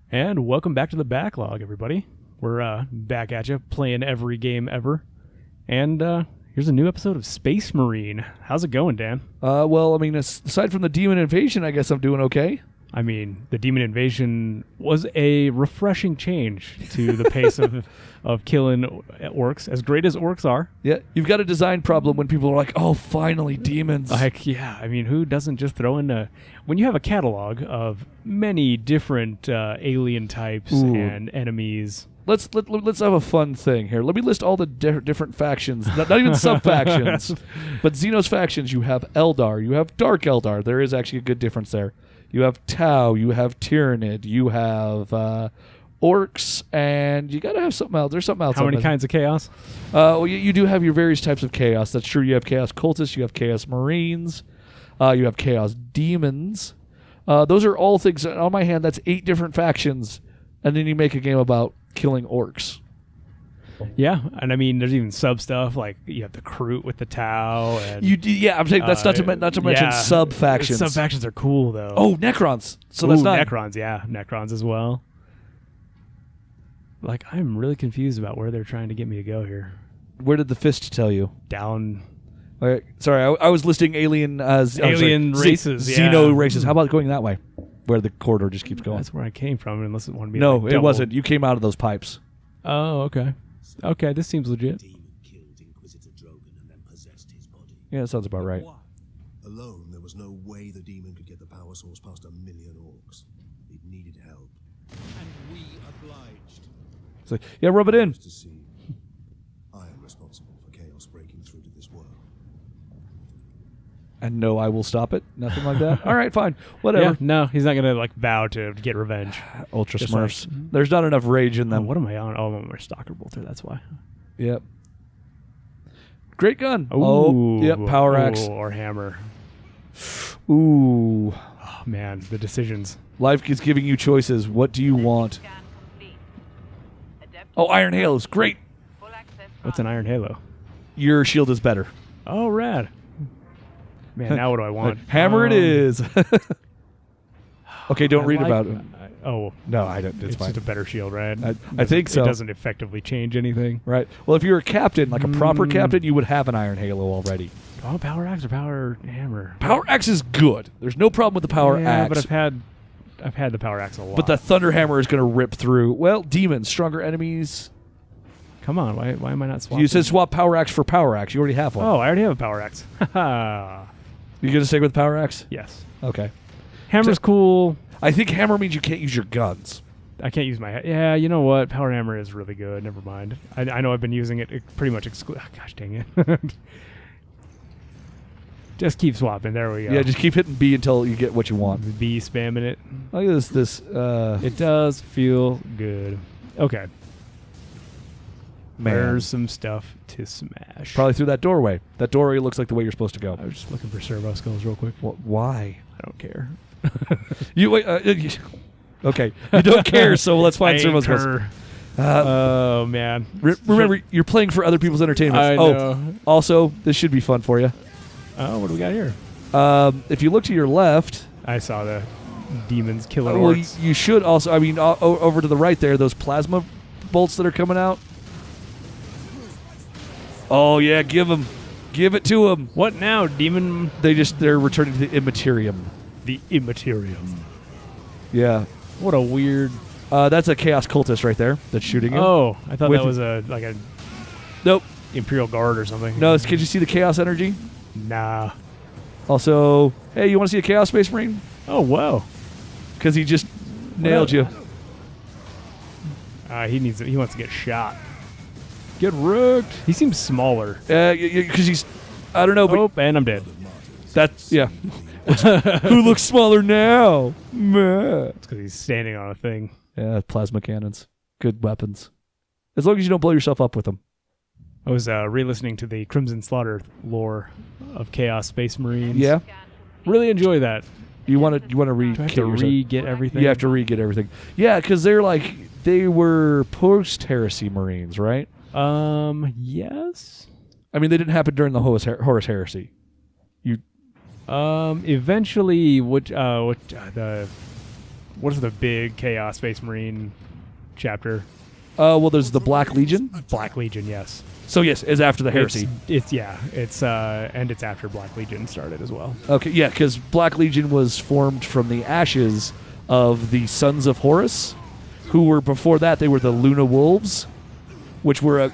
And welcome back to the Backlog, everybody. We're back at you, playing every game ever. And here's a new episode of Space Marine. How's it going, Dan? Well, I mean, aside from the demon invasion, I guess I'm doing okay. I mean, the Demon Invasion was a refreshing change to the pace of killing orcs, as great as orcs are. Yeah, you've got a design problem when people are like, oh, finally, demons. Like, yeah, I mean, who doesn't just throw in a... When you have a catalog of many different alien types and enemies... Let's have a fun thing here. Let me list all the different factions, not even sub-factions, but Xenos factions. You have Eldar, you have Dark Eldar. There is actually a good difference there. You have Tau, you have Tyranid, you have Orcs, and you got to have something else. There's something else. How many kinds of chaos? Well, you do have your various types of chaos. That's true. You have Chaos Cultists, you have Chaos Marines, you have Chaos Demons. Those are all things. On my hand, that's 8 different factions, and then you make a game about killing orcs. Yeah, and I mean, there's even sub stuff like you have the Kroot with the Tau. And, I'm saying that's not to mention sub factions. Sub factions are cool though. Oh, Necrons. So that's not Necrons. Yeah, Necrons as well. Like, I'm really confused about where they're trying to get me to go here. Where did the fist tell you? Down. Sorry, I was listing alien races. Xeno races. How about going that way, where the corridor just keeps going? That's where I came from, unless it wanted me. No, it wasn't. You came out of those pipes. Oh, okay. Okay, this seems legit. Yeah, that sounds about right. Alone, there was no way the demon could get the power source past 1 million orcs. It needed help. And we obliged. It's like, yeah, rub it in. To see, I am responsible for chaos breaking through to this world. And no, I will stop it. Nothing like that. All right, fine. Whatever. Yeah, no, he's not going to vow to get revenge. Ultra Just Smurfs. There's not enough rage in them. What am I on? Oh, I'm a Stalker Bolter, that's why. Yep. Great gun. Ooh. Yep, Power Axe. Or Hammer. Ooh. Oh, man, the decisions. Life is giving you choices. What do you want? Oh, Iron Halo's great. What's an Iron Halo? Your shield is better. Oh, rad. Man, now what do I want? Hammer it is. Okay, don't read about it. No, I don't. It's fine. just a better shield, right? I think so. It doesn't effectively change anything. Right. Well, if you're a captain, like a proper captain, you would have an Iron Halo already. Oh, Power Axe or Power Hammer? Power Axe is good. There's no problem with the Power Axe. But I've had the Power Axe a lot. But the Thunder Hammer is going to rip through. Well, demons, stronger enemies. Come on, why am I not swapping? You said swap Power Axe for Power Axe. You already have one. Oh, I already have a Power Axe. Haha. You going to stick with Power Axe? Yes. Okay. Hammer's cool. I think Hammer means you can't use your guns. I can't use my... Yeah, you know what? Power Hammer is really good. Never mind. I know I've been using it pretty much gosh dang it. Just keep swapping. There we go. Yeah, just keep hitting B until you get what you want. B spamming it. Look at this. It does feel good. Okay. Man. There's some stuff to smash. Probably through that doorway. That doorway looks like the way you're supposed to go. I was just looking for servo skulls real quick. Why? I don't care. You wait. Okay, you don't care, so let's find servo skulls. Oh man! Remember, you're playing for other people's entertainment. I know. Also, this should be fun for you. Oh, what do we got here? If you look to your left, I saw the demons killing well, orcs. you should also. I mean, over to the right there, those plasma bolts that are coming out. Oh yeah, give it to them. What now, demon? They're returning to the Immaterium. The Immaterium. Yeah. What a weird. That's a Chaos Cultist right there that's shooting you. Oh, I thought that was a Nope. Imperial Guard or something. No, can you see the Chaos energy? Nah. Also, hey, you want to see a Chaos Space Marine? Oh wow. Because he just nailed you. He wants to get shot. Get wrecked. He seems smaller. Because he's, I don't know, but and I'm dead. That's yeah. Who looks smaller now? It's because he's standing on a thing. Yeah, plasma cannons, good weapons. As long as you don't blow yourself up with them. I was re-listening to the Crimson Slaughter lore of Chaos Space Marines. Yeah, really enjoy that. You want to re-get everything. You have to re-get everything. Yeah, because they were post-heresy Marines, right? Yes. I mean, they didn't happen during the Horus Heresy. Eventually, the what is the big Chaos Space Marine chapter? Well, there's the Black Legion. Black Legion, yes. So yes, is after the heresy. It's and it's after Black Legion started as well. Okay, yeah, because Black Legion was formed from the ashes of the Sons of Horus, who were before that they were the Luna Wolves, which were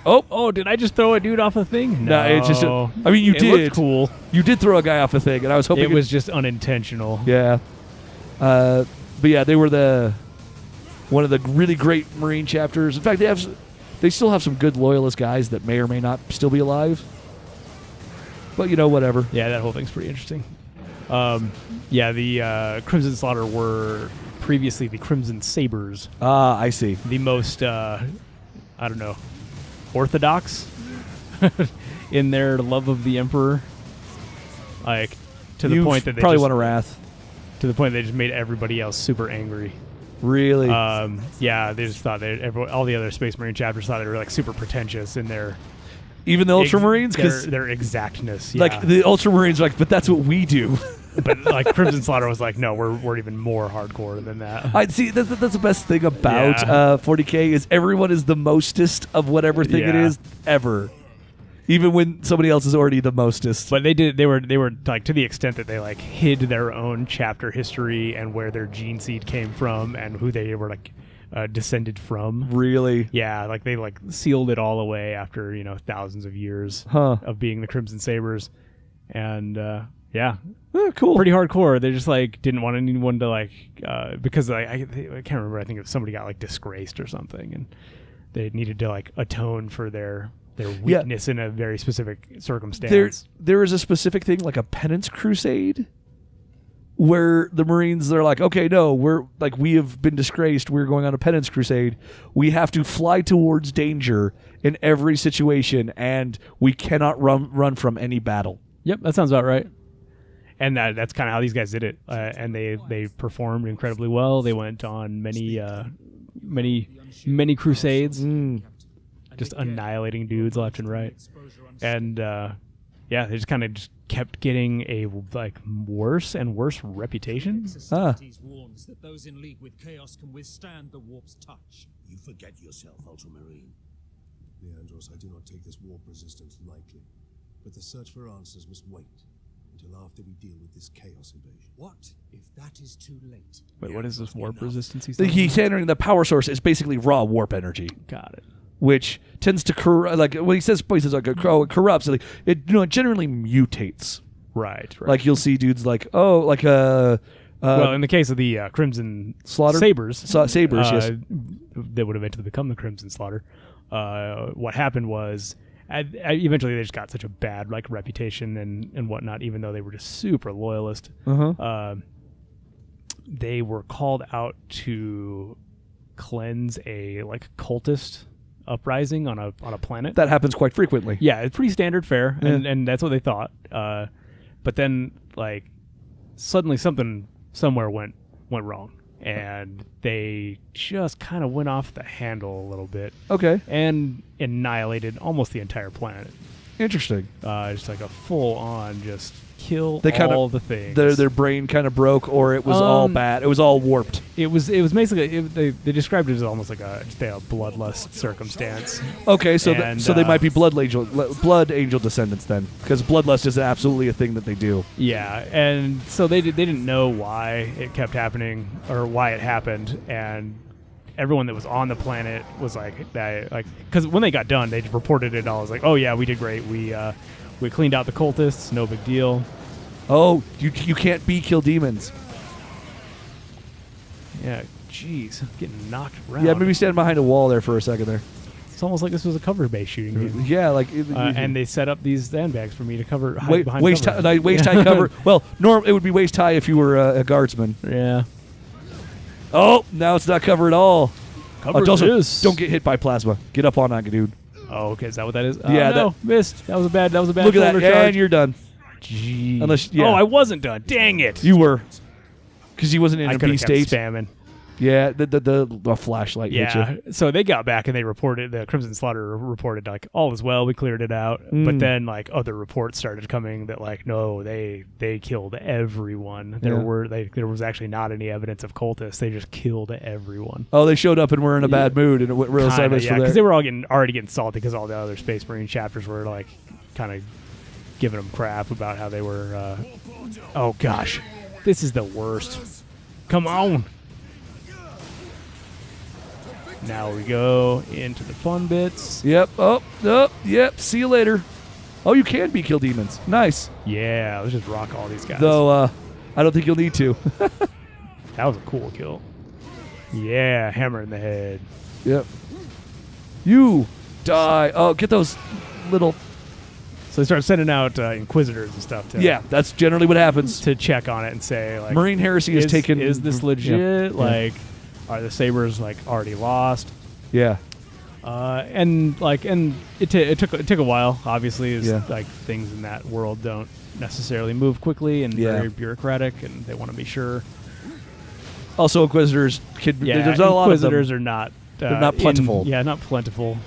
Did I just throw a dude off a thing? No, it's just I mean you it did looked cool. You did throw a guy off a thing, and I was hoping It was just unintentional. Yeah, but yeah, they were one of the really great Marine chapters. In fact, they still have some good loyalist guys that may or may not still be alive. But whatever. Yeah, that whole thing's pretty interesting. The Crimson Slaughter were previously the Crimson Sabers. Ah, I see. The most, orthodox in their love of the Emperor. Like, to the point that they probably just, won a wrath. To the point they just made everybody else super angry. Really? They just thought all the other Space Marine chapters thought they were like super pretentious in their even the Ultramarines, because their exactness. Yeah. Like the Ultramarines, are like, but that's what we do. But like Crimson Slaughter was like, no, we're even more hardcore than that. I see. That's the best thing about 40K is everyone is the mostest of whatever thing it is ever. Even when somebody else is already the mostest. But they were like, to the extent that they like hid their own chapter history and where their gene seed came from and who they were like descended from. Really? Yeah, like they like sealed it all away after thousands of years of being the Crimson Sabers, and cool. Pretty hardcore. They just like didn't want anyone to like because I can't remember. I think if somebody got like disgraced or something, and they needed to like atone for their weakness in a very specific circumstance. There is a specific thing like a penance crusade where the Marines, they're like, okay, no, we have been disgraced. We're going on a penance crusade. We have to fly towards danger in every situation, and we cannot run from any battle. Yep, that sounds about right. And that's kind of how these guys did it. And they performed incredibly well. They went on many crusades. Just annihilating dudes left and right, and they just kind of kept getting a like worse and worse reputation. Warns that those in league with Chaos can withstand the warp's touch. You forget yourself, Ultramarine. Leandros, I do not take this warp resistance lightly, but the search for answers must wait until after we deal with this Chaos invasion. What if that is too late? Wait, what is this warp resistance? He's entering the power source is basically raw warp energy. Got it. Which tends to like when he says like it corrupts, like it generally mutates. Right. Like you'll see dudes like well, in the case of the Crimson Slaughter Sabers, yes, that would eventually become the Crimson Slaughter. What happened was eventually they just got such a bad like reputation and whatnot, even though they were just super loyalist. They were called out to cleanse a like cultist uprising on a planet. That happens quite frequently. Yeah, it's pretty standard fare, and that's what they thought. But then, like, suddenly something somewhere went wrong, and they just kind of went off the handle a little bit. Okay. And annihilated almost the entire planet. Interesting. Just like a full-on just kill they all the things. Their brain kind of broke, or it was all bad. It was all warped. It was basically they described it as almost like a bloodlust circumstance. Okay, so they might be blood angel descendants then, because bloodlust is absolutely a thing that they do. Yeah, and so they didn't know why it kept happening or why it happened, and everyone that was on the planet was because when they got done, they reported it all. It was like, oh yeah, we did great. We cleaned out the cultists, no big deal. Oh, you can't kill demons. Yeah, jeez, getting knocked around. Yeah, maybe stand behind a wall there for a second there. It's almost like this was a cover-based shooting game. Yeah, like and they set up these sandbags for me to cover behind waist cover. Waist high cover. Well, it would be waist high if you were a guardsman. Yeah. Oh, now it's not cover at all. Cover also, don't get hit by plasma. Get up on that, dude. Oh, okay. Is that what that is? Yeah, no, missed. That was a bad. Look at that, charge. and you're done. Jeez. Oh, I wasn't done. Dang it. You were, because he wasn't in I a could B have kept state. spamming. Yeah, the flashlight hit Yeah. you. So they got back and they reported, the Crimson Slaughter reported like, all is well, we cleared it out. But then like other reports started coming that like, no, they killed everyone. There was actually not any evidence of cultists. They just killed everyone. Oh, they showed up and were in a bad mood, and it went real sideways from there. Because they were already getting salty because all the other Space Marine chapters were like kind of giving them crap about how they were. Oh gosh, this is the worst. Come on. Now we go into the fun bits. Yep. Yep. See you later. Oh, you can be kill demons. Nice. Yeah, let's just rock all these guys. Though, I don't think you'll need to. That was a cool kill. Yeah, hammer in the head. Yep. You die. Oh, get those little... So they start sending out Inquisitors and stuff Yeah, that's generally what happens. to check on it and say, like... Marine heresy is taken... Is this legit? Yeah. Like, are the Sabers, like, already lost? Yeah. And it took a while, obviously, as Yeah. like things in that world don't necessarily move quickly and very bureaucratic, and they want to be sure. Also, Inquisitors... Yeah, there's not a lot of them. Inquisitors are not... They're not plentiful. Not plentiful.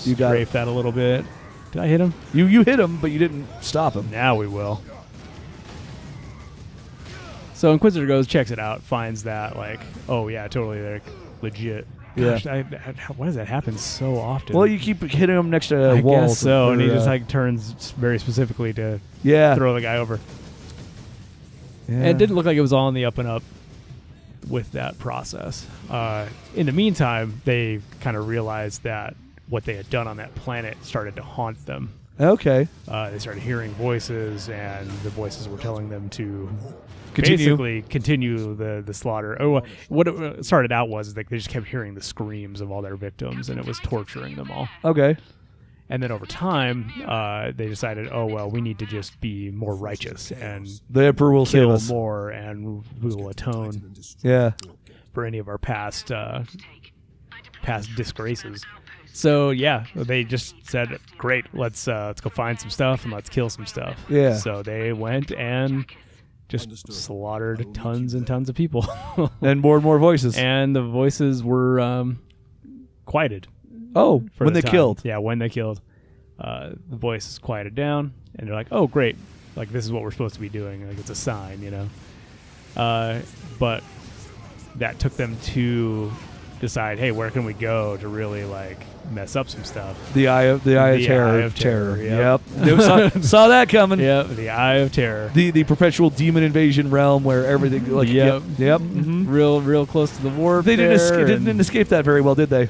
You got Strafe that a little bit. Did I hit him? You hit him, but you didn't stop him. Now we will. So Inquisitor goes, checks it out, finds that, like, oh yeah, totally, they're legit. Gosh, Yeah. why does that happen so often? Well, you keep hitting him next to I walls. guess so, and he or, just like turns very specifically to yeah. throw the guy over. Yeah. And it didn't look like it was all on the up and up with that process. In the meantime, they kind of realized that what they had done on that planet started to haunt them. Okay. They started hearing voices, and the voices were telling them to Continue. continue the slaughter. Oh, what it started out was like they just kept hearing the screams of all their victims, and it was torturing them all. Okay. And then over time, they decided, oh well, we need to just be more righteous and The Emperor will save kill us. more, and we will atone Yeah. for any of our past disgraces. So yeah, they just said, great, let's go find some stuff and let's kill some stuff. Yeah. So they went and just slaughtered tons and tons of people. And more voices. And the voices were quieted. Oh, For when the they time. killed. Yeah, when they killed. The voices quieted down, and they're like, oh, great. Like, this is what we're supposed to be doing. Like, it's a sign, you know? But that took them to decide, hey, where can we go to really, like, mess up some stuff? The Eye of Terror. Eye of Terror, Yep. They saw that coming. Yep, the Eye of Terror. The perpetual demon invasion realm where everything like Yep. Yep. Mm-hmm. Real close to the warp. They there, didn't escape that very well, did they?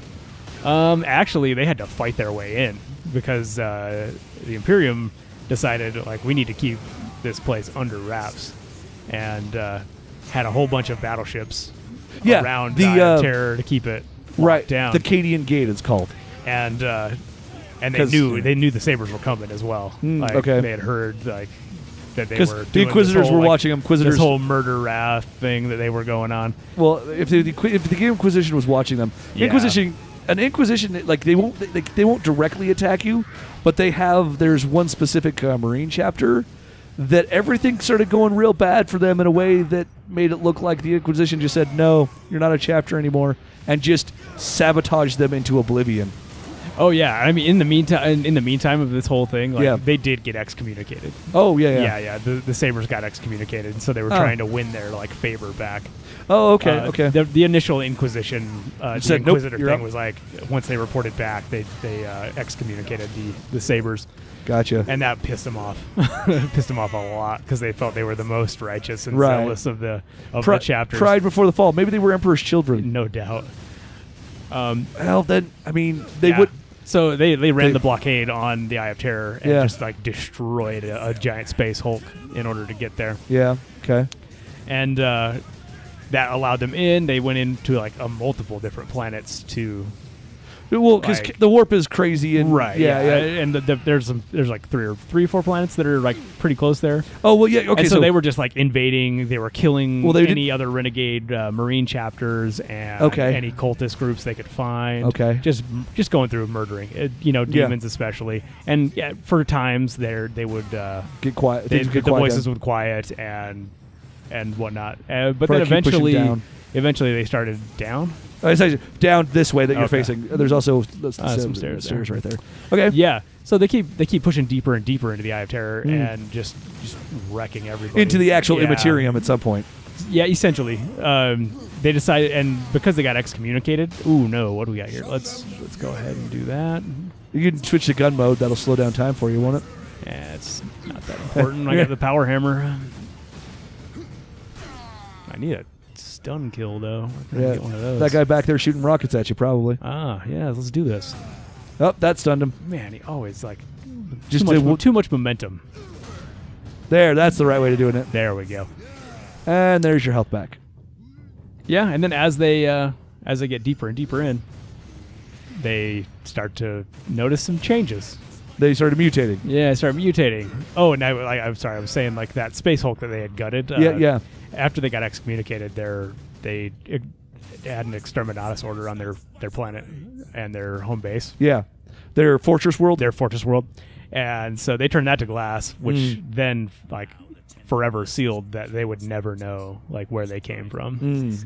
Actually, they had to fight their way in because the Imperium decided, like, we need to keep this place under wraps, and had a whole bunch of battleships around the Eye of Terror to keep it locked down. The Cadian Gate it's called. And they knew the Sabers were coming as well. Like, okay. They had heard like that they Because were the Inquisitors were watching them. this whole murder wrath thing that they were going on. Well, if the Inquisition was watching them, Yeah. an Inquisition, like they won't directly attack you, but there's one specific Marine chapter that everything started going real bad for them in a way that made it look like the Inquisition just said, no, you're not a chapter anymore, and just sabotaged them into oblivion. Oh yeah, I mean in the meantime of this whole thing, like, Yeah. they did get excommunicated. Oh yeah. Yeah. The Sabers got excommunicated, so they were trying to win their like favor back. Oh okay. The initial Inquisition, the said, nope, Inquisitor you're thing up. was like once they reported back, they excommunicated the Sabers, Gotcha. and that pissed them off. Pissed them off a lot because they felt they were the most righteous and Right. zealous of the chapters. Pride before the fall. Maybe they were Emperor's children. No doubt. Well, then I mean they Yeah. would. So they ran They- the blockade on the Eye of Terror and just like destroyed a giant space Hulk in order to get there. Yeah. Okay. And that allowed them in. They went into like multiple different planets to Well, because Like- the warp is crazy and yeah. yeah. And there's like three or four planets that are like pretty close there. Oh well, yeah. Okay, And so they were just like invading. They were killing Well, they any other renegade Marine chapters and Okay. any cultist groups they could find. Okay. just going through murdering, demons especially. And for times they would get quiet. the Things get quiet voices down. would quiet, and and whatnot. But Probably then keep pushing down. eventually they started down. It's actually down this way that you're Okay. facing. There's also some stairs there. right there. Okay. Yeah. So they keep pushing deeper and deeper into the Eye of Terror and just wrecking everybody Into the actual Yeah. Immaterium at some point. Yeah, essentially. They decided, and because they got excommunicated. Ooh, no! What do we got here? Let's go ahead and do that. You can switch to gun mode. That'll slow down time for you, won't it? Yeah, it's not that important. I got the power hammer. I need a stun kill though. I can get one of those. That guy back there shooting rockets at you, probably. Ah, yeah. Let's do this. Oh, that stunned him. Man, he always like Just too much momentum. There, that's the right way to doing it. There we go. And there's your health back. Yeah, and then as they get deeper and deeper in, they start to notice some changes. They started mutating. Yeah, start mutating. Oh, and I'm sorry, I was saying like that Space Hulk that they had gutted. Yeah. After they got excommunicated, they had an exterminatus order on their planet and their home base, Yeah. Their fortress world. their fortress world, and so they turned that to glass, which then like forever sealed that they would never know like where they came from.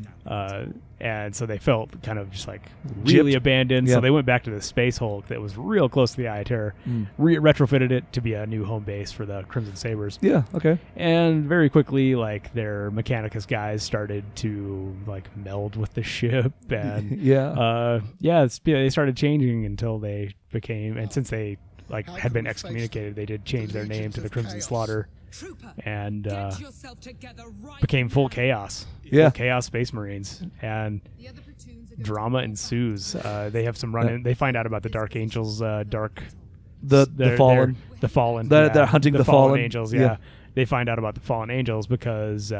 And so they felt kind of just like really Gypped. abandoned. Yeah. So they went back to the Space Hulk that was real close to the Eye of Terror, retrofitted it to be a new home base for the Crimson Sabers. Yeah, okay. And very quickly, like their Mechanicus guys started to like meld with the ship, and they started changing until they became. And since they like had been excommunicated, they did change their name to the Crimson Slaughter, and became full chaos. Yeah. Full chaos Space Marines, and drama ensues. They have some run-in. They find out about the Dark Angels. The Fallen. The Fallen. They're hunting the Fallen. Angels. Yeah. Yeah. They find out about the Fallen Angels because.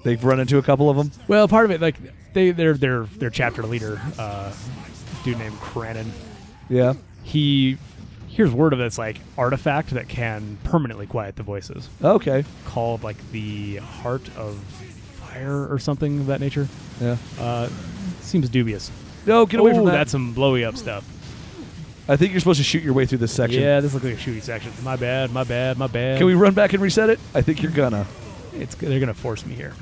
They've run into a couple of them. Well, part of it, like their chapter leader, dude named Cranon. Yeah. He hears word of this like artifact that can permanently quiet the voices, Okay. called like the Heart of Fire or something of that nature. Yeah. Seems dubious. No, get away Oh, from that. that's some blowy up stuff. I think you're supposed to shoot your way through this section. Yeah, this looks like a shooting section. My bad. Can we run back and reset it? I think you're gonna. They're gonna force me here.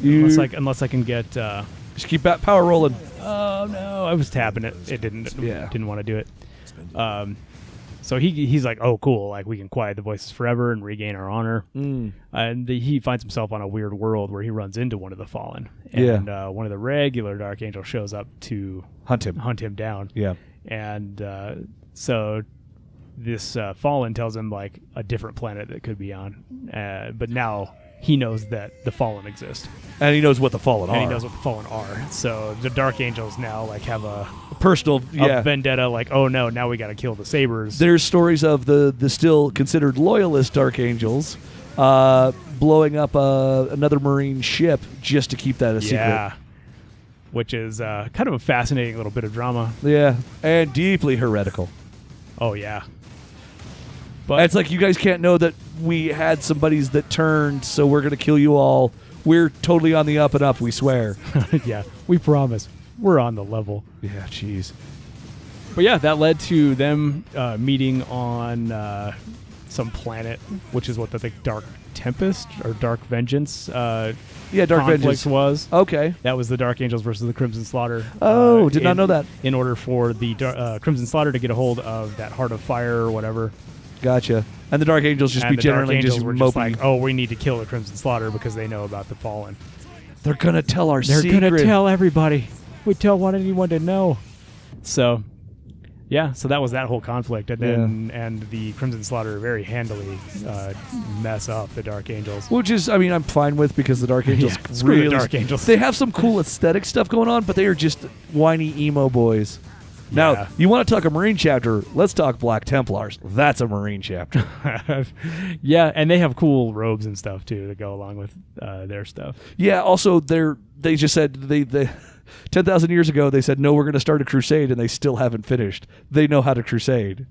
You Unless I can get. just keep that power rolling. Oh no! I was tapping it. It didn't. Yeah. Didn't want to do it. So he's like, oh cool, like we can quiet the voices forever and regain our honor. And he finds himself on a weird world where he runs into one of the Fallen, and one of the regular Dark Angels shows up to Hunt him. down. Yeah. And so this Fallen tells him like a different planet that could be on, but now he knows that the Fallen exist. And he knows what the Fallen are. And he knows what the Fallen are. So the Dark Angels now like have a personal vendetta, like, oh no, now we got to kill the Sabers. There's stories of the still considered loyalist Dark Angels blowing up another Marine ship just to keep that a secret. Yeah. Which is kind of a fascinating little bit of drama. Yeah. And deeply heretical. Oh, yeah. But It's like you guys can't know that we had some buddies that turned, so we're going to kill you all. We're totally on the up and up, we swear. yeah, we promise. We're on the level. Yeah, jeez. But yeah, that led to them meeting on some planet, which is what the Dark Tempest or Dark Vengeance Dark conflict Vengeance was. Okay. That was the Dark Angels versus the Crimson Slaughter. Oh, did not know that. In order for the Crimson Slaughter to get a hold of that Heart of Fire or whatever. Gotcha. And the Dark Angels just And be the Dark generally Angels just were moping. just like, oh, we need to kill the Crimson Slaughter because they know about the Fallen. They're going to tell our They're secret. going to tell everybody. We tell want anyone to know. So, yeah, so that was that whole conflict. And then and the Crimson Slaughter very handily mess up the Dark Angels. Which is, I mean, I'm fine with because the Dark Angels Yeah, screw the Dark Angels. They have some cool aesthetic stuff going on, but they are just whiny emo boys. Yeah. Now, you want to talk a Marine chapter, let's talk Black Templars. That's a Marine chapter. Yeah, and they have cool robes and stuff, too, that go along with their stuff. Yeah, also, they just said, they 10,000 years ago, they said, no, we're going to start a crusade, and they still haven't finished. They know how to crusade.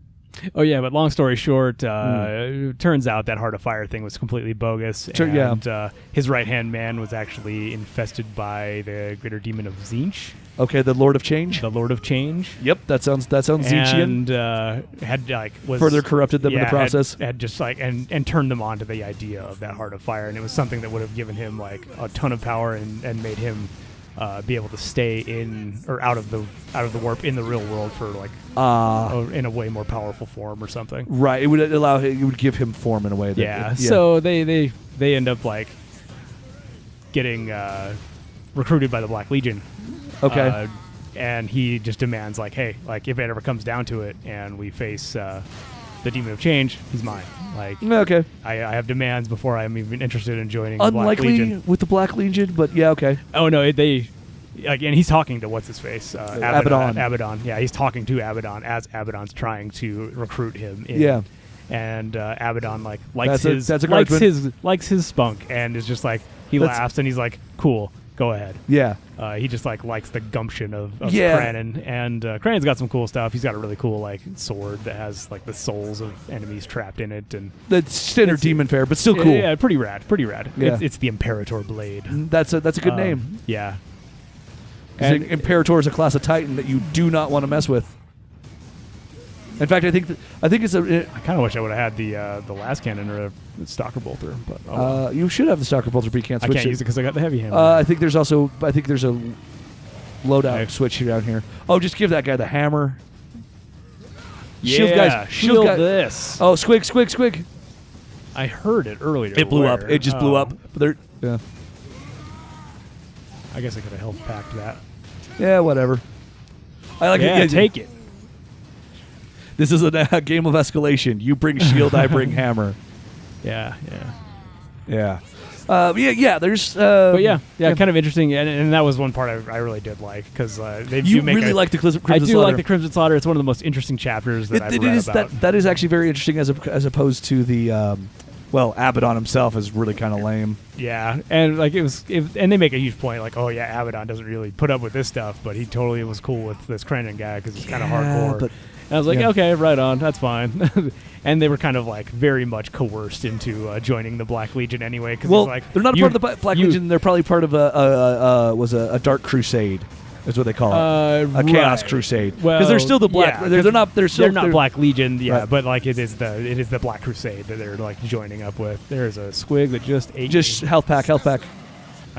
Oh yeah, but long story short, it turns out that Heart of Fire thing was completely bogus, Sure, yeah. and his right-hand man was actually infested by the greater demon of Zinch, Okay, the Lord of Change. the Lord of Change. Yep, that sounds Zinchian. And had like was Further corrupted them in the yeah, process. Had just like and turned them on to the idea of that Heart of Fire, and it was something that would have given him like a ton of power and made him be able to stay in or out of the warp in the real world for like in a way more powerful form or something. Right, it would give him form in a way. That Yeah. So they end up like getting recruited by the Black Legion. Okay. And he just demands like, hey, like if it ever comes down to it and we face the Demon of Change, he's mine. Like, okay. I have demands before I'm even interested in joining the Black Unlikely Legion. with the Black Legion, but yeah, okay. Oh no, again, he's talking to what's his face, Abaddon. Abaddon. Yeah, he's talking to Abaddon as Abaddon's trying to recruit him in. Yeah. And Abaddon likes his spunk and is just like laughs and he's like, cool, go ahead. Yeah. He just likes the gumption of Yeah. Cranon, and Cranon's got some cool stuff. He's got a really cool like sword that has like the souls of enemies trapped in it, and That's standard demon fare, but still cool. Yeah, pretty rad. Yeah. It's the Imperator blade. That's a good name. Yeah. 'Cause And Imperator is a class of Titan that you do not want to mess with. In fact, I think it's a. I kind of wish I would have had the last cannon or the Stalker Bolter, but You should have the Stalker Bolter, but you can't I switch can't it. use it because I got the heavy hammer. I think there's a loadout Okay. switch here down here. Oh, just give that guy the hammer. yeah, Shield guys. shield guy- this. Oh, squig. I heard it earlier. It blew up. Where? It just blew up. But yeah. I guess I could have health packed that. Yeah, whatever. I like Yeah, it. take it. This is a game of escalation. You bring shield, I bring hammer. Yeah. Yeah. There's. But yeah, kind of interesting, and that was one part I really did like because they You do make really like the Crimson I do Slaughter. like the Crimson Slaughter. It's one of the most interesting chapters that I've read about. That is actually very interesting as opposed to the. Abaddon himself is really kind of lame. Yeah, and like and they make a huge point, like, oh yeah, Abaddon doesn't really put up with this stuff, but he totally was cool with this Cranon guy because he's kind of hardcore. but- and I was like, yeah. okay, right on, that's fine. And they were kind of like very much coerced into joining the Black Legion anyway. Cause Well, like, they're not a part of the Black Legion. They're probably part of a Dark Crusade. Is what they call it. A Chaos Crusade. Because they're still the Black. Yeah, they're not. They're not Black Legion. Yeah, Right. but like it is the Black Crusade that they're like joining up with. There's a squig that just ate. Just me. health pack. I got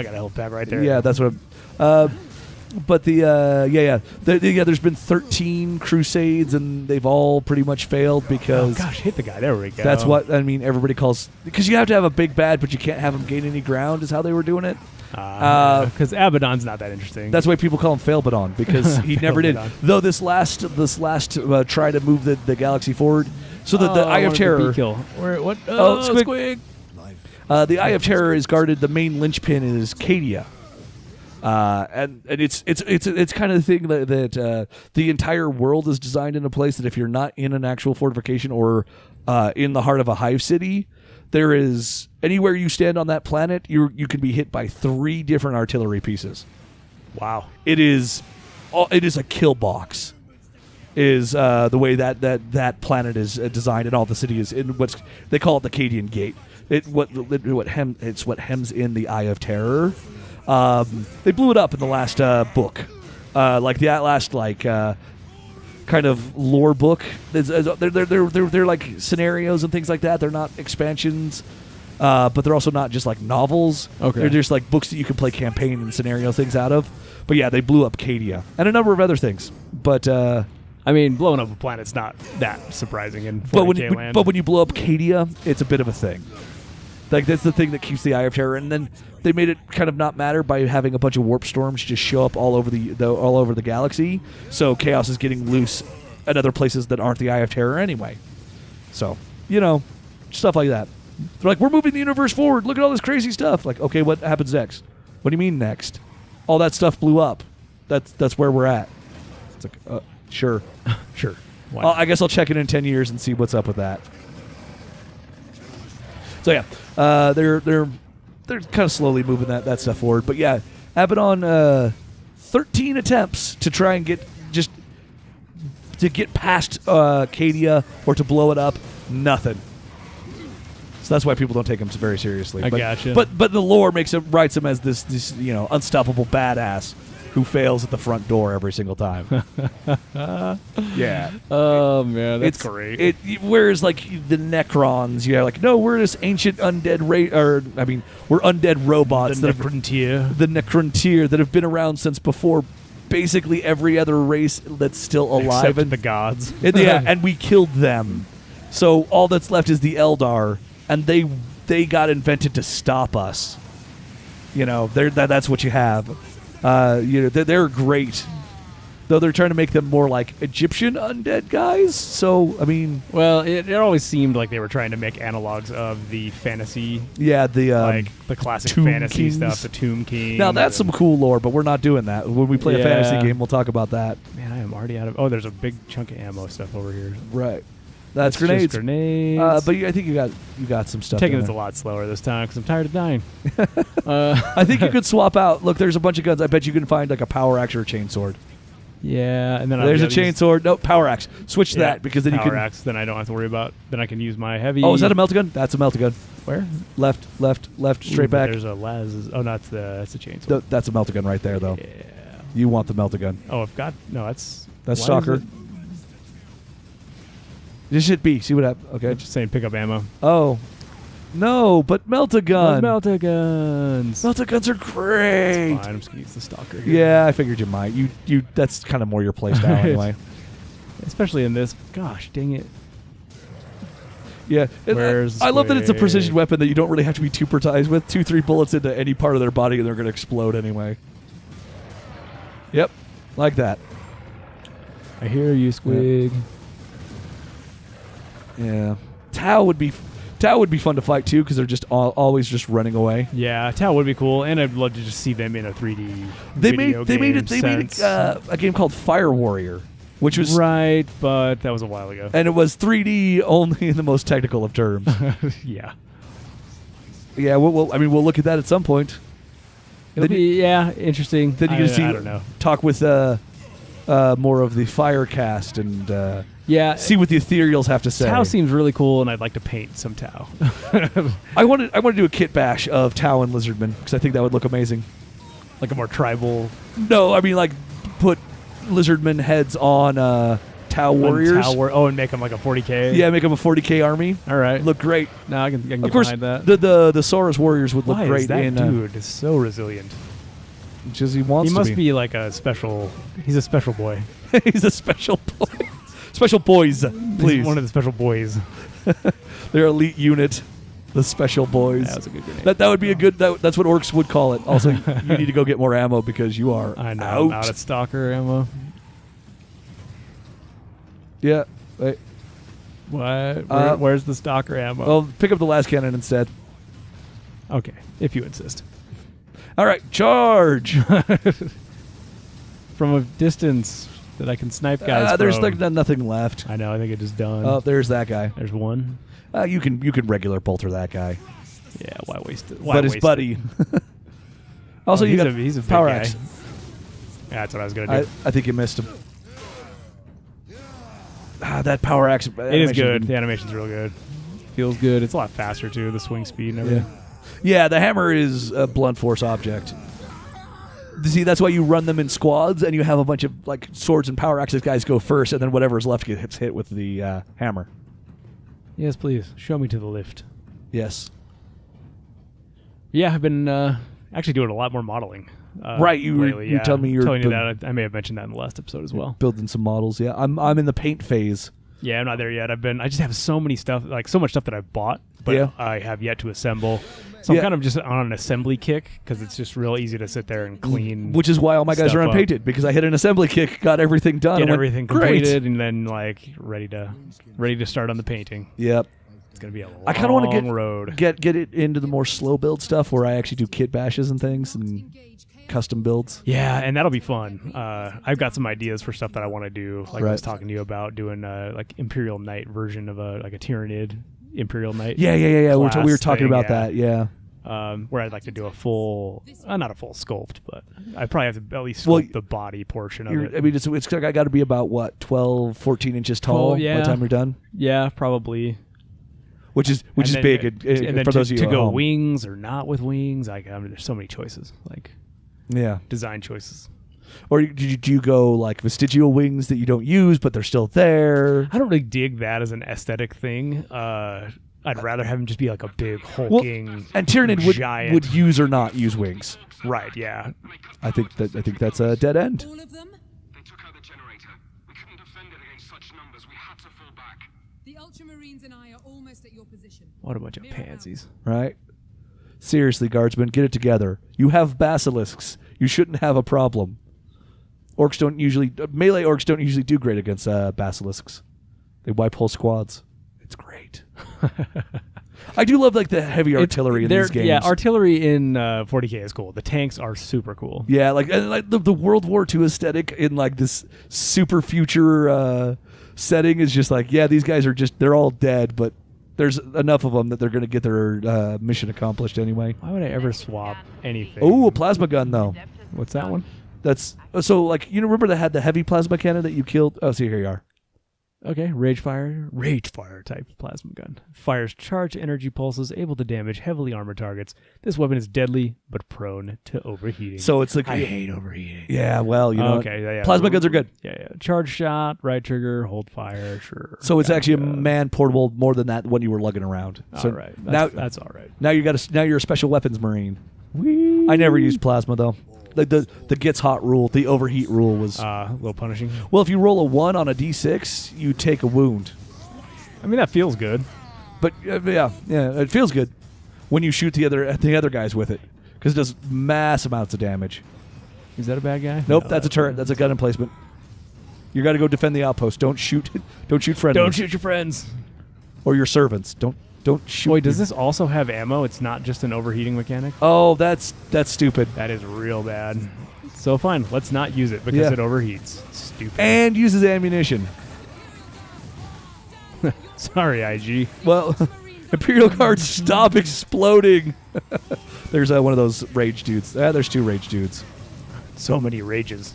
a health pack right there. Yeah, that's what. But there's been 13 crusades and they've all pretty much failed because. Oh gosh, hit the guy. There we go. That's what I mean. Everybody calls because you have to have a big bad, but you can't have him gain any ground. Is how they were doing it. Because Abaddon's not that interesting. That's why people call him Failbadon because he never did. Failbadon. Though this last try to move the galaxy forward. So the Eye of Terror. What? Squig. The Eye of Terror is guarded. The main linchpin is Cadia. And it's kind of the thing that the entire world is designed in a place that if you're not in an actual fortification or in the heart of a hive city, there is anywhere you stand on that planet, you can be hit by 3 different artillery pieces. Wow. It is a kill box. Is the way that planet is designed, and all the city is in they call it the Cadian Gate. It's what hems in the Eye of Terror. They blew it up in the last book, like the last kind of lore book. They're like scenarios and things like that. They're not expansions, but they're also not just like novels. Okay. They're just like books that you can play campaign and scenario things out of. But yeah, they blew up Cadia and a number of other things. But I mean, blowing up a planet's not that surprising in 40K land. but when you blow up Cadia, it's a bit of a thing. Like that's the thing that keeps the Eye of Terror, and then they made it kind of not matter by having a bunch of warp storms just show up all over the galaxy. So chaos is getting loose at other places that aren't the Eye of Terror anyway. So stuff like that. They're like, we're moving the universe forward. Look at all this crazy stuff. Like, okay, what happens next? What do you mean next? All that stuff blew up. That's where we're at. It's like, sure, sure. Why Well, not? I guess I'll check it in 10 years and see what's up with that. So yeah, they're kind of slowly moving that stuff forward. But yeah, Abaddon, 13 attempts to try and get just to get past Cadia or to blow it up, nothing. So that's why people don't take him very seriously. I gotcha. But the lore writes him as this unstoppable badass who fails at the front door every single time. Yeah. Oh man, that's great. Whereas like the Necrons, no, we're this ancient undead we're undead robots. The Necrontier that have been around since before basically every other race that's still alive. Except the gods. And we killed them. So all that's left is the Eldar, and they got invented to stop us. That's what you have. They're great, though they're trying to make them more like Egyptian undead guys. So well, it always seemed like they were trying to make analogs of the fantasy, the classic Tomb fantasy Kings. stuff, the Tomb King. Now that's some cool lore, but we're not doing that. When we play a fantasy game, we'll talk about that. Man, I am already out of. Oh, there's a big chunk of ammo stuff over here. Right, that's just grenades. Grenades. But I think you got some stuff. Taking in this there. a lot slower this time because I'm tired of dying. I think you could swap out. Look, there's a bunch of guns. I bet you can find like a power axe or a chainsword. Yeah, and then there's a chainsword. No, power axe. Switch that because then you can. Power axe. Then I don't have to worry about. Then I can use my heavy. Oh, is that a melta gun? That's a melta gun. Where? Left, straight back. There's a Laz. Oh, no, that's the chainsaw. That's a melta gun right there, though. Yeah. You want the melta gun? Oh, I've got no. That's Stalker. This should be. See what happens. Okay. I'm just saying, pick up ammo. Oh, no, but melta gun. Melta guns. Melta guns are great. Fine, I'm just gonna use the Stalker here. Yeah, I figured you might. You. That's kind of more your play style anyway. Especially in this. Gosh, dang it. Yeah, Where's I love that it's a precision Squig? weapon that you don't really have to be too precise with. 2-3 bullets into any part of their body and they're going to explode anyway. Yep, like that. I hear you, Squig. Yeah, Tau would be fun to fight too because they're just always just running away. Yeah, Tau would be cool, and I'd love to just see them in a 3D. They made a game called Fire Warrior, which was right, but that was a while ago. and it was 3D only in the most technical of terms. Yeah, Yeah, we'll look at that at some point. it'll be interesting. Then you can see I don't know. talk with more of the Firecast and Yeah, see what the ethereals have to say. Tau seems really cool, and I'd like to paint some Tau. I want to do a kit bash of Tau and Lizardman because I think that would look amazing. Like a more tribal. No, I mean like put Lizardman heads on Tau warriors. And make them like a 40k. Yeah, make them a 40k army. All right. Look great. Now I can get Of course, behind that. the Saurus warriors would look Why great is that in. dude is so resilient. Just he wants. He to must be like a special. He's a special boy. He's a special boy. Special boys, please. He's one of the special boys. Their elite unit, the special boys. That was a good grenade. That would be a good. That's what orcs would call it. Also, you need to go get more ammo because you are I know. out. I'm out of Stalker ammo. Yeah. Wait. What? Where's the Stalker ammo? Well, pick up the last cannon instead. Okay, if you insist. All right, charge. From a distance that I can snipe guys There's from. like nothing left. I know. I think it is done. Oh, there's that guy. There's one. You can regular bolter that guy. Yeah. Why waste it? But his buddy. Also, you got he's a big power guy. axe. Yeah, that's what I was gonna do. I think you missed him. That power axe. It is good. The animation's real good. Feels good. It's a lot faster too. The swing speed and everything. Yeah, the hammer is a blunt force object. See, that's why you run them in squads, and you have a bunch of like swords and power axes guys go first, and then whatever's left gets hit with the hammer. Yes, please show me to the lift. Yes. Yeah, I've been actually doing a lot more modeling. Right, you lately, told me you're telling you that. I may have mentioned that in the last episode as well. Building some models. Yeah, I'm in the paint phase. Yeah, I'm not there yet. I just have so much stuff that I've bought, but I have yet to assemble. So I'm kind of just on an assembly kick because it's just real easy to sit there and clean. Which is why all my guys stuff are up. unpainted because I hit an assembly kick, got everything done, Get and went, everything "Great." completed, and then like ready to start on the painting. Yep. It's gonna be a long I kind of want to road. get it into the more slow build stuff where I actually do kit bashes and things and custom builds. Yeah, and that'll be fun. I've got some ideas for stuff that I want to do. Like I was Right. talking to you about doing like Imperial Knight version of a Tyranid Imperial Knight. Yeah. We were class talking thing, about yeah. that. Yeah. where I'd like to do a full, not a full sculpt, but I probably have to at least sculpt the body portion of it. I mean, it's got to be about what 12, 14 inches tall by the time you're done. Yeah, probably. Which is big. And then for those of you to at go home. wings or not with wings, there's so many choices, design choices. Or do you go like vestigial wings that you don't use but they're still there? I don't really dig that as an aesthetic thing. I'd rather have him just be like a big hulking and Tyranid giant. would use or not use wings. Right? Yeah. I think that's a dead end. All of them? They took out the generator. We couldn't defend it against such numbers. We had to fall back. The Ultramarines and I are almost at your position. What a bunch of pansies. Right? Seriously, guardsmen, get it together. You have basilisks. You shouldn't have a problem. Melee orcs don't usually do great against basilisks. They wipe whole squads. It's great. I do love like the heavy artillery in these games. Yeah, artillery in 40K is cool. The tanks are super cool. Yeah, like the World War II aesthetic in like this super future setting is just like, yeah, these guys they're all dead, but there's enough of them that they're going to get their mission accomplished anyway. Why would I ever swap anything? Oh, a plasma gun though. What's that one? That's so like remember that had the heavy plasma cannon that you killed. Oh, see, here you are. Okay, rage fire type plasma gun. Fires charged energy pulses, able to damage heavily armored targets. This weapon is deadly, but prone to overheating. So it's like I hate overheating. Yeah, well, Okay, yeah. plasma guns are good. Yeah. Charge shot, right trigger, hold fire, sure. So it's actually a man portable more than that one you were lugging around. So all right, that's all right. Now you're a special weapons marine. I never used plasma though. The gets hot rule, the overheat rule was a little punishing. Well, if you roll a 1 on a d6, you take a wound. I mean, that feels good. But yeah, it feels good when you shoot the other guys with it because it does mass amounts of damage. Is that a bad guy? Nope, that's a turret. That's a gun emplacement. You got to go defend the outpost. Don't shoot friendly. Don't shoot your friends or your servants. Don't shoot. Wait, does this also have ammo? It's not just an overheating mechanic? Oh, that's stupid. That is real bad. So fine, let's not use it because it overheats. Stupid. And uses ammunition. Sorry, IG. Well, Imperial Guards, stop exploding. There's one of those rage dudes. There's 2 rage dudes. So many rages.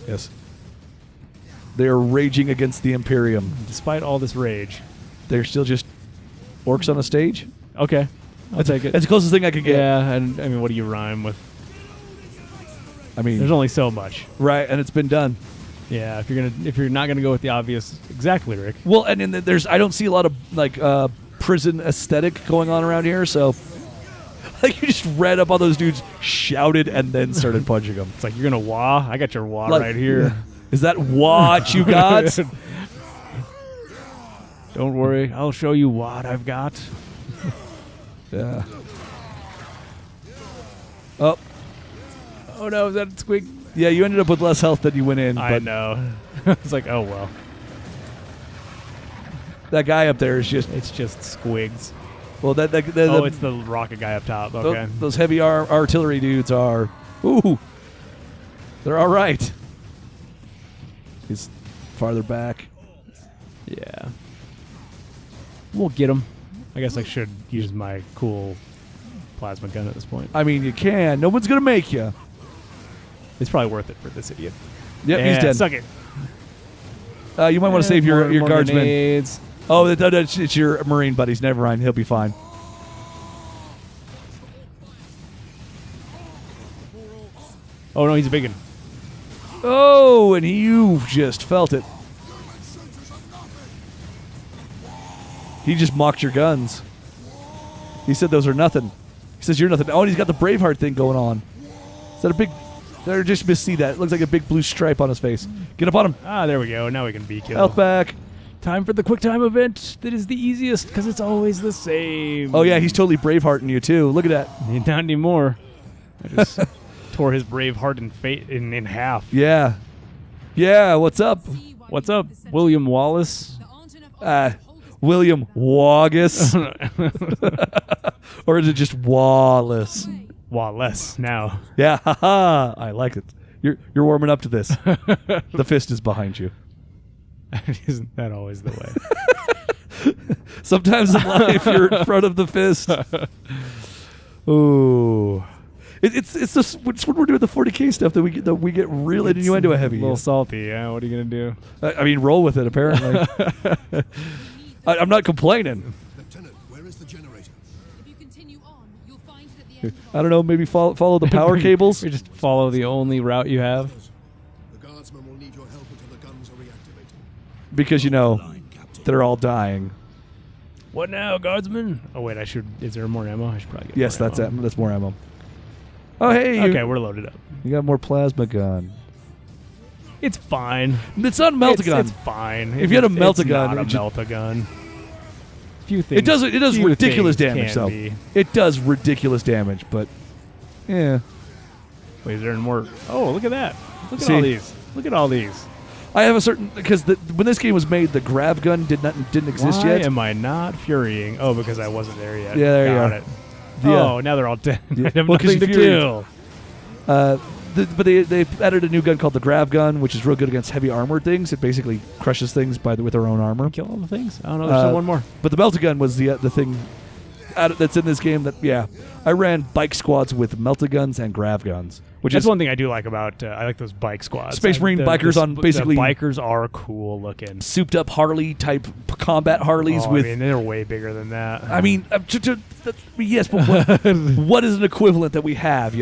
Yes. They are raging against the Imperium. Despite all this rage. They're still just orcs on a stage? Okay. I'll take it. That's the closest thing I could get. Yeah, and I mean, what do you rhyme with? I mean, there's only so much. Right, and it's been done. Yeah, if you're not gonna go with the obvious exact lyric. Well, and then I don't see a lot of like prison aesthetic going on around here, so like you just read up all those dudes, shouted, and then started punching them. It's like you're gonna wah. I got your wah right here. Yeah. Is that what you got? Don't worry, I'll show you what I've got. Yeah. Oh. Oh no, is that Squig? Yeah, you ended up with less health than you went in. I know. It's like, oh well. That guy up there is just... It's just Squigs. Well, it's the rocket guy up top. Okay. Those heavy artillery dudes are... Ooh. They're all right. He's farther back. Yeah. We'll get him. I guess I should use my cool plasma gun at this point. I mean, you can. No one's going to make you. It's probably worth it for this idiot. Yep, he's dead. Suck it. You might want to save your guardsmen. Grenades. Oh, it's your Marine buddies. Never mind. He'll be fine. Oh, no, he's a big one. Oh, and you just felt it. He just mocked your guns. He said those are nothing. He says you're nothing. Oh, and he's got the Braveheart thing going on. Is that a big... There, just see that. It looks like a big blue stripe on his face. Get up on him. Ah, there we go. Now we can be killed. Health back. Time for the quick time event. That is the easiest because it's always the same. Oh, yeah, he's totally Bravehearting you, too. Look at that. Not anymore. I just tore his Braveheart in half. Yeah. Yeah, what's up? What's up, William Wallace? William Wallace. Or is it just Wallace? Wallace now. Yeah, haha. I like it. You're warming up to this. The fist is behind you. Isn't that always the way? Sometimes in life you're in front of the fist. Ooh. It's when we're doing the 40K stuff that we get real innuendo heavy. A little salty, yeah. What are you gonna do? I mean, roll with it. Apparently, I'm not complaining. Lieutenant, where is the generator? If you continue on, you'll find it at the end of I don't know. Maybe follow the power cables. We just follow the only route you have. The guardsmen will need your help until the guns are reactivated. Because they're all dying. What now, guardsman? Oh wait, I should. Is there more ammo? I should probably get. Yes, more that's ammo. it. That's more ammo. Oh hey, Okay, we're loaded up. you got more plasma gun. It's fine. It's not a melt-a-gun. It's fine. If you had a It's melt-a-gun, not it a just- melt-a-gun. Few things. It does few ridiculous things damage can though. be. It does ridiculous damage, but yeah. Wait, is there more? Oh, look at that! Look at See? all these. Look at all these. I have a certain because when this game was made, the grav gun didn't exist Why yet. am I not furying? Oh, because I wasn't there yet. Yeah, there you Got are. it. Yeah. Oh, now they're all dead. Yeah. I have Well, 'cause nothing to you furied. kill. But they added a new gun called the grav gun, which is real good against heavy armored things. It basically crushes things with their own armor. Kill all the things? I don't know. There's still one more. But the melt-a-gun was the thing that's in this game. I ran bike squads with melt-a-guns and grav guns, which That's is one thing I do like about. I like those bike squads. Space Marine bikers on basically- The bikers are cool looking. souped up Harley type combat Harleys Oh, with. I mean, they're way bigger than that. Yes, but what is an equivalent that we have?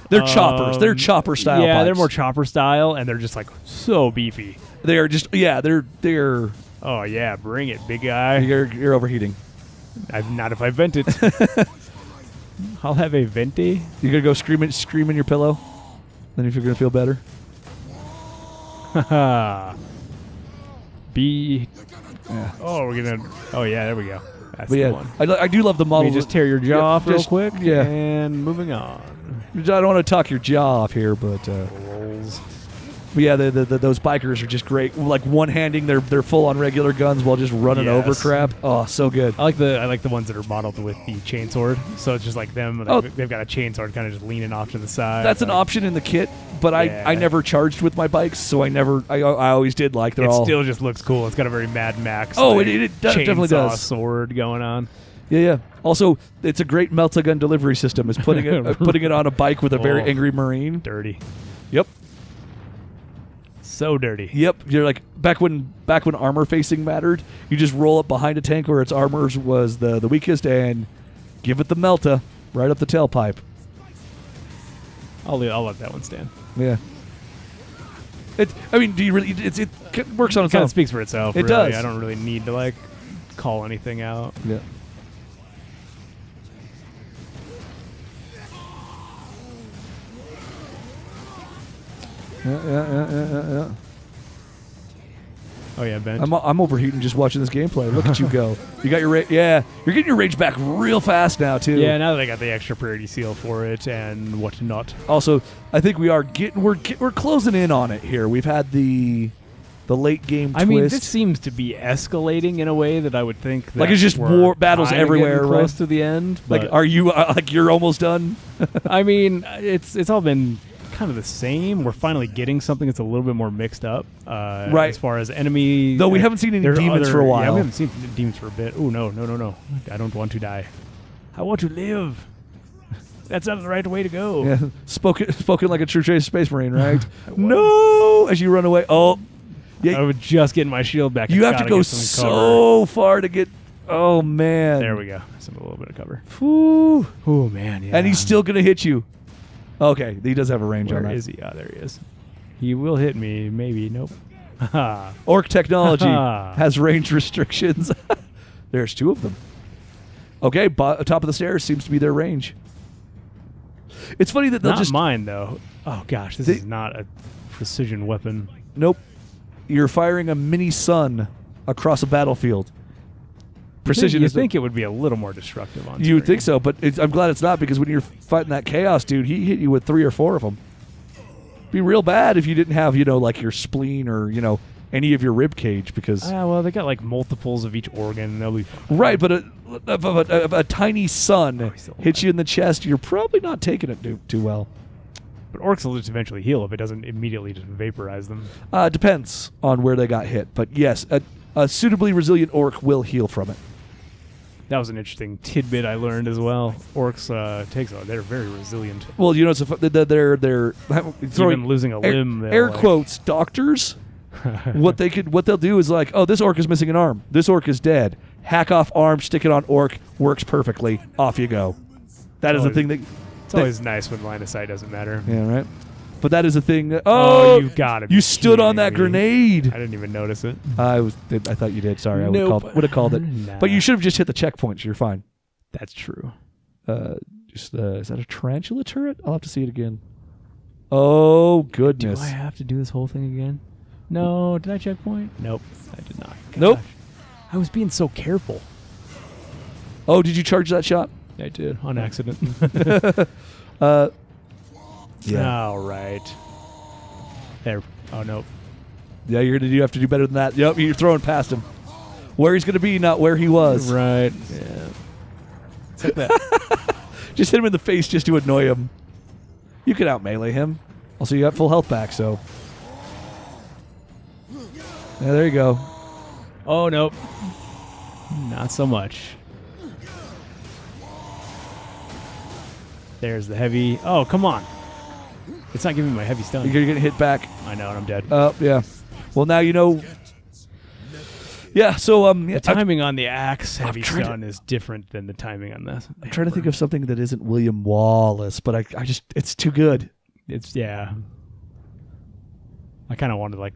They're choppers. They're chopper style. Yeah, bikes. they're more chopper style, and they're just like so beefy. They are just they're. Oh yeah, bring it, big guy. You're overheating. Not if I vent it. I'll have a venti. You're gonna go scream in your pillow. Then if you're gonna feel better. B. Yeah. Oh, we're gonna. Oh yeah, there we go. That's But the yeah, one. I do love the model. Let me just tear your jaw off real just- quick. yeah. And moving on. I don't want to talk your jaw off here, but Rolls. yeah, those bikers are just great. Like one-handing their full on regular guns while just running over Yes. crap. Oh, so good. I like the ones that are modeled with the chainsword. So it's just like them. Like, Oh. they've got a chainsword kind of just leaning off to the side. That's an like, option in the kit, but Yeah. I never charged with my bikes, so I always did like they're It all. still just looks cool. It's got a very Mad Max. Oh, like, it definitely chainsaw does. Sword going on. Yeah. Also, it's a great melt-a-gun delivery system. Is putting it on a bike with a very Oh. angry Marine. Dirty. Yep. So dirty. Yep. You're like back when armor facing mattered. You just roll up behind a tank where its armor was the weakest and give it the melta right up the tailpipe. I'll let that one stand. Yeah. Do you really? It works on its Kind own. of speaks for itself. It really. does. I don't really need to call anything out. Yeah. Yeah. Oh yeah, bench. I'm overheating just watching this gameplay. Look at you go. You got your you're getting your rage back real fast now too. Yeah, now that I got the extra priority seal for it and whatnot. Also, I think we're closing in on it here. We've had the late game twist. I mean, this seems to be escalating in a way that I would think that Like it's just we're war battles kinda everywhere, getting right? close to the end. Like, but- are you like you're almost done? I mean, it's all been kind of the same. We're finally getting something that's a little bit more mixed up, Right. as far as enemy. Though we haven't seen any there are demons for a Yeah, while. we haven't seen demons for a bit. Oh no! I don't want to die. I want to live. That's not the right way to go. Yeah, spoken like a true trace Space Marine, right? No, as you run away. Oh, I yeah. was just getting my shield back. You I have to gotta go get some cover. so far to get. Oh man. There we go. Some a little bit of cover. Whew. Oh man, yeah. And he's still gonna hit you. Okay, he does have a range on Where that. is he? Ah, there he is. He will hit me. Maybe. Nope. Ha. Orc technology has range restrictions. There's two of them. Okay, top of the stairs seems to be their range. It's funny that they'll Not just mine though. Oh gosh, this They- is not a precision weapon. nope. You're firing a mini sun across a battlefield. Precision You is think it would be a little more destructive on you would screen. think so, but I'm glad it's not because when you're fighting that chaos dude, he hit you with 3 or 4 of them. Be real bad if you didn't have like your spleen or any of your rib cage because Well, they got like multiples of each organ. They'll be fine. right, but a tiny sun he's still hits you in the chest. You're probably not taking it too well. But orcs will just eventually heal if it doesn't immediately just vaporize them. Depends on where they got hit, but yes, a suitably resilient orc will heal from it. That was an interesting tidbit I learned as well. Orcs they're very resilient. Well, you know, they're Even losing a limb. Air quotes doctors. what they'll do is like, oh, this orc is missing an arm. This orc is dead. Hack off arm, stick it on orc, works perfectly. Off you go. That is the thing that. It's always nice when line of sight doesn't matter. Yeah, right. But that is a thing that. Oh, you got it. You stood on that grenade. I didn't even notice it. I thought you did. Sorry, Nope. I would have called it. Nah. But you should have just hit the checkpoints. You're fine. That's true. Is that a tarantula turret? I'll have to see it again. Oh goodness! Do I have to do this whole thing again? No. Did I checkpoint? Nope. I did not. Gosh. Nope. I was being so careful. Oh, did you charge that shot? I did on accident. Yeah. All right. There. Oh no. Yeah, you have to do better than that. Yep, you're throwing past him. Where he's going to be, not where he was. Right. Yeah. It's like that. Just hit him in the face just to annoy him. You can out melee him. Also, you got full health back, so. Yeah, there you go. Oh nope. Not so much. There's the heavy. Oh, come on. It's not giving me my heavy stun. You're going to get hit back. I know, and I'm dead. Yeah. Well, now you know. Yeah, so The timing on the axe heavy stun is different than the timing on this. I'm trying to think of something that isn't William Wallace, but I just it's too good. It's yeah. I kind of want to like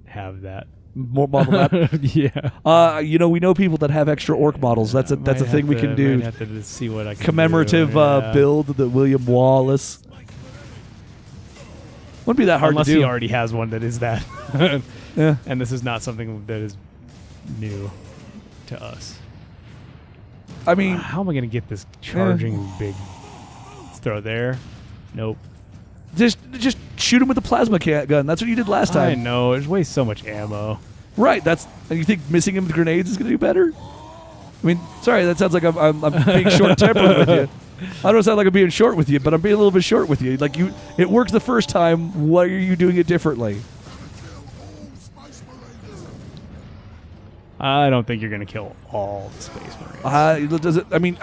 have that. More model map. Yeah. You know, we know people that have extra orc models. That's a thing we can do. Might have to see what I can Commemorative do. Yeah. build, the William Wallace. Wouldn't be that hard Unless to do. he already has one that is that. Yeah. And this is not something that is new to us. I mean, How am I going to get this charging big? Let's throw there. Nope. just shoot him with the plasma gun. That's what you did last I time. know. It wastes so much ammo. Right. And you think missing him with grenades is going to do better? I mean, sorry, that sounds like I'm being short-tempered with you. I don't sound like I'm being short with you, but I'm being a little bit short with you. Like it worked the first time. Why are you doing it differently? I don't think you're going to kill all the Space Marines.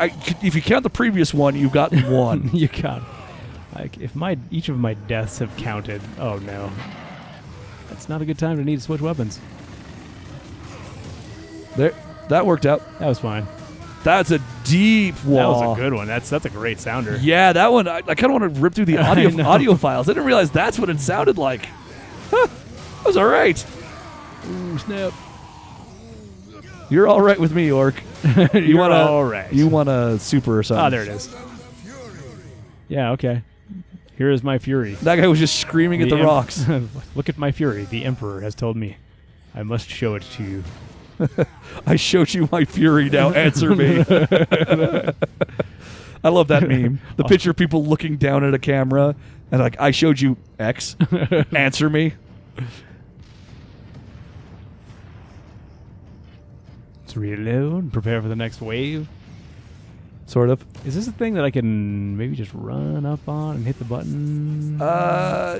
If you count the previous one, you've gotten one. You got. Like if each of my deaths have counted. Oh no. That's not a good time to need to switch weapons. There, that worked out. That was fine. That's a deep wall. That was a good one. That's a great sounder. Yeah, that one. I kind of want to rip through the audio files. I didn't realize that's what it sounded like. That was all right. Ooh, snap. You're all right with me, Orc. You're all right. You want a super or something? Oh, there it is. Yeah, okay. Here is my fury. That guy was just screaming at the rocks. Look at my fury. The Emperor has told me I must show it to you. I showed you my fury. Now answer me. I love that meme. The picture of people looking down at a camera and like, I showed you X. Answer me. Let's reload. Prepare for the next wave. Sort of. Is this a thing that I can maybe just run up on and hit the button?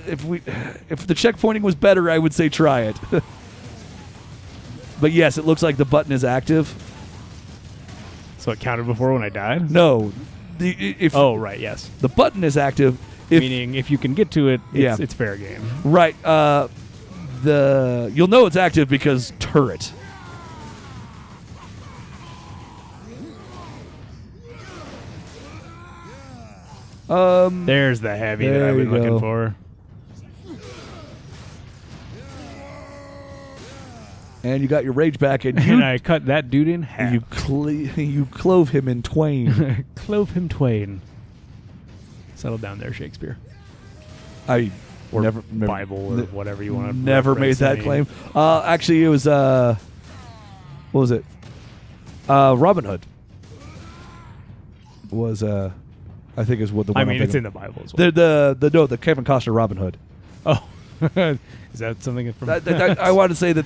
If the checkpointing was better, I would say try it. But yes, it looks like the button is active. So it counted before when I died? No. Oh, right, yes. The button is active. Meaning if you can get to it, Yeah. it's fair game. Right. You'll know it's active because turret. There's the heavy that there I've been you go. looking for. And you got your rage back, and And I cut that dude in half. you clove him in twain. Clove him twain. Settle down there, Shakespeare. I Or never Bible or whatever you want to never made that claim. Actually, it was what was it? Robin Hood was I think is what the one I mean, I'm it's in thinking. the Bible as well. The Kevin Costner Robin Hood. Oh. Is that something from I want to say that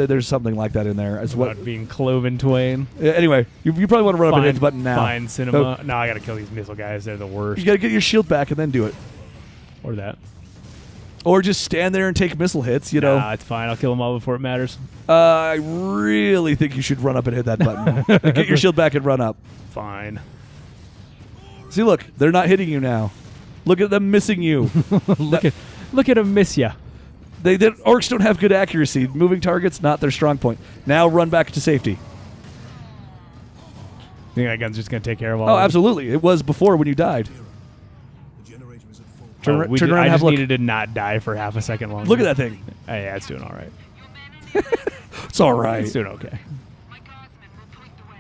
there's something like that in there as well. about being cloven twain? Anyway, you probably want to run up and hit the button now. Fine cinema. No, I got to kill these missile guys. They're the worst. You got to get your shield back and then do it. Or that. Or just stand there and take missile hits, you know. Nah, it's fine. I'll kill them all before it matters. I really think you should run up and hit that button. Get your shield back and run up. Fine. See, look, they're not hitting you now. Look at them missing you. Look at him miss ya. Orcs don't have good accuracy. Moving targets, not their strong point. Now run back to safety. Think that gun's just gonna take care of all? Oh, of them? absolutely. It was before when you died. The generator is at full. Turn, Oh, we turn did- around I and have just a look. needed to not die for half a second longer. Look at that thing. Oh, yeah, it's doing all right. It's all right. It's doing okay. My guardsmen will point the way.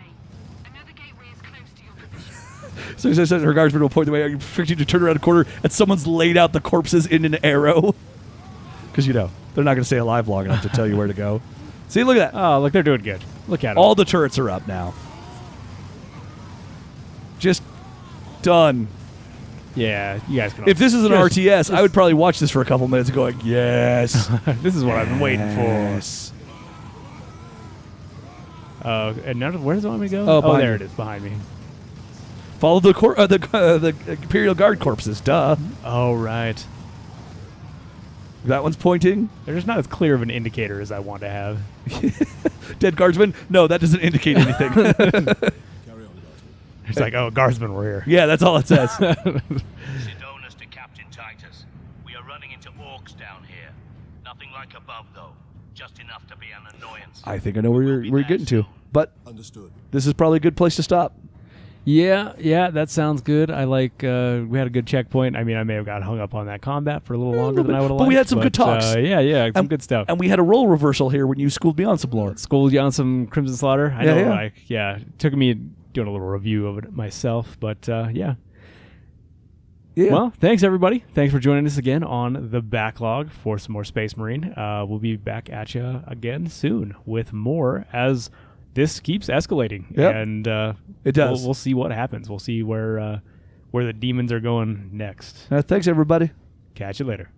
Another gateway is close to your position. So he says her guardsman will point the way. Are you expecting to turn around a corner and someone's laid out the corpses in an arrow? Because, you know, they're not going to stay alive long enough to tell you where to go. See, look at that. Oh, look, they're doing good. Look at them. All the turrets are up now. Just done. Yeah, you guys can. If this is an Just- RTS, I would probably watch this for a couple minutes going, yes. This is what I've been waiting for. Yes. And now, where does it want me to go? Oh, behind there you. it is, behind me. Follow the Imperial Guard corpses, duh. Oh, right. That one's pointing. They're just not as clear of an indicator as I want to have. Dead guardsman? No, that doesn't indicate anything. Carry on, guardsmen. It's like, oh, guardsmen were here. Yeah, that's all it says. Sidonis to Captain Titus. We are running into orcs down here. Nothing like above, though. Just enough to be an annoyance. I think I know where you're getting to. But Understood. this is probably a good place to stop. Yeah, that sounds good. I like. We had a good checkpoint. I mean, I may have got hung up on that combat for a little longer than I would have liked. But we had some good talks. Yeah, some good stuff. And we had a role reversal here when you schooled me on some lore. Schooled you on some Crimson Slaughter. I Yeah, know, yeah. it took me doing a little review of it myself, but yeah. Yeah. Well, thanks everybody. Thanks for joining us again on the Backlog for some more Space Marine. We'll be back at you again soon with more as this keeps escalating. Yep. And It does. We'll see what happens. We'll see where the demons are going next. Thanks, everybody. Catch you later.